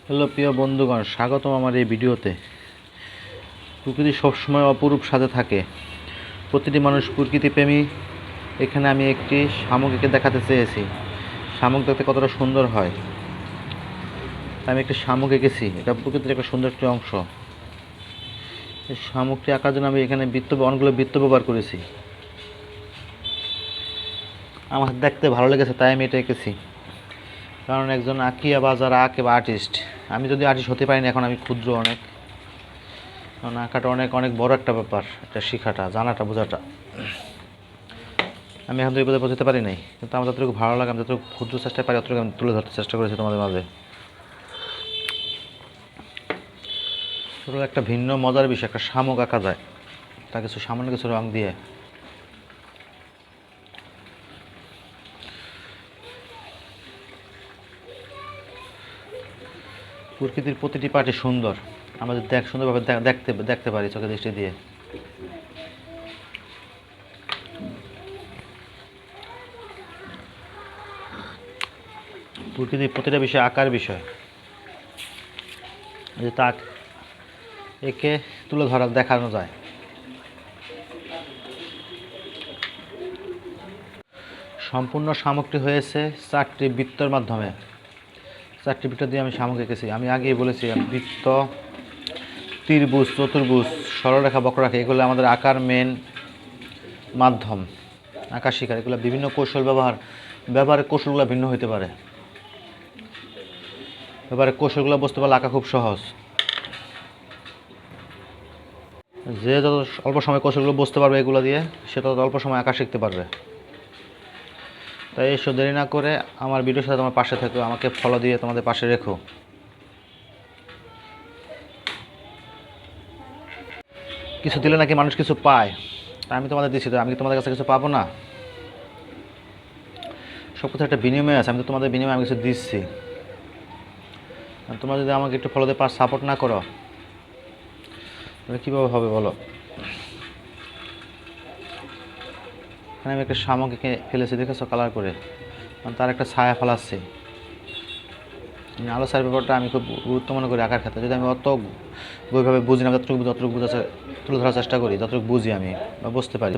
Hello প্রিয় বন্ধুগণ, স্বাগতম আমার এই ভিডিওতে। প্রকৃতি সবসময় অপরূপ সাজে থাকে। প্রতিটি মানুষ প্রকৃতিপ্রেমী। এখানে আমি একটি শামুক এঁকে দেখাতে চেয়েছি। শামুক দেখতে কতটা সুন্দর হয়, আমি একটি শামুক এঁকেছি। এটা প্রকৃতির একটা সুন্দর একটি অংশ। এই শামুকটি আঁকার জন্য আমি এখানে অনেকগুলো বৃত্ত ব্যবহার করেছি। আমার দেখতে ভালো লেগেছে তাই আমি এটা এঁকেছি। কারণ একজন আঁকিয়া বা যারা আঁকে বা আর্টিস্ট, আমি যদি আর্টিস্ট হতে পারিনি, এখন আমি ক্ষুদ্র অনেক। কারণ আঁকাটা অনেক অনেক বড় একটা ব্যাপার, এটা শেখাটা, জানাটা, বোঝাটা। আমি এখন তো এই পথে পৌঁছতে পারি নাই, কিন্তু আমার যতটুকু ভালো লাগে, আমি যতটুকু ক্ষুদ্র চেষ্টায় পারি অতটুকু আমি তুলে ধরতে চেষ্টা করেছি তোমাদের মাঝে। ছোটো একটা ভিন্ন মজার বিষয়, একটা শামুক আঁকা যায় তা কিছু সামান্য কিছু রং দিয়ে। প্রকৃতির প্রতিটি পার্টি সুন্দর, আমাদের সুন্দরভাবে দেখতে পারি চোখের দৃষ্টি দিয়ে। প্রকৃতির প্রতিটা বিষয় আঁকার বিষয়, যে তা একে তুলে দেখানো যায়। সম্পূর্ণ শামুকটি হয়েছে 4টি বৃত্তের মাধ্যমে। 4টি বৃত্ত দিয়ে আমি শামুক এঁকেছি। আমি আগেই বলেছি, বৃত্ত, ত্রিভুজ, চতুর্ভুজ, সরলরেখা, বক্ররেখা, এগুলো আমাদের আঁকার মেন মাধ্যম। আঁকা শিকার এগুলো বিভিন্ন কৌশল ব্যবহারের কৌশলগুলো ভিন্ন হতে পারে। কৌশলগুলো বুঝতে পারলে আঁকা খুব সহজ। যে যত অল্প সময় কৌশলগুলো বুঝতে পারবে এগুলো দিয়ে, সে তত অল্প সময় আঁকা শিখতে পারবে। তাই এসব দেরি না করে আমার ভিডিওর সাথে তোমার পাশে থেকো, আমাকে ফলো দিয়ে তোমাদের পাশে রেখো। কিছু দিলে নাকি মানুষ কিছু পায়, আমি তোমাদের দিচ্ছি, তো আমি কি তোমাদের কাছে কিছু পাবো না? সব কিছু একটা বিনিময় আছে, আমি তো তোমাদের বিনিময়ে আমি কিছু দিচ্ছি। তোমরা যদি আমাকে একটু ফলো দিয়ে সাপোর্ট না করো তাহলে কীভাবে হবে বলো? এখানে আমি একটা শামুক এঁকে ফেলেছি, দেখেছো, কালার করে। তার একটা ছায়া ফেলাচ্ছি। আলো ছায়ার ব্যাপারটা আমি খুব গুরুত্ব মনে করি আঁকার ক্ষেত্রে। যদি আমি অত গভীরভাবে বুঝি না, যতটুকু তুলে ধরার চেষ্টা করি, যতটুকু বুঝি আমি বা বুঝতে পারি।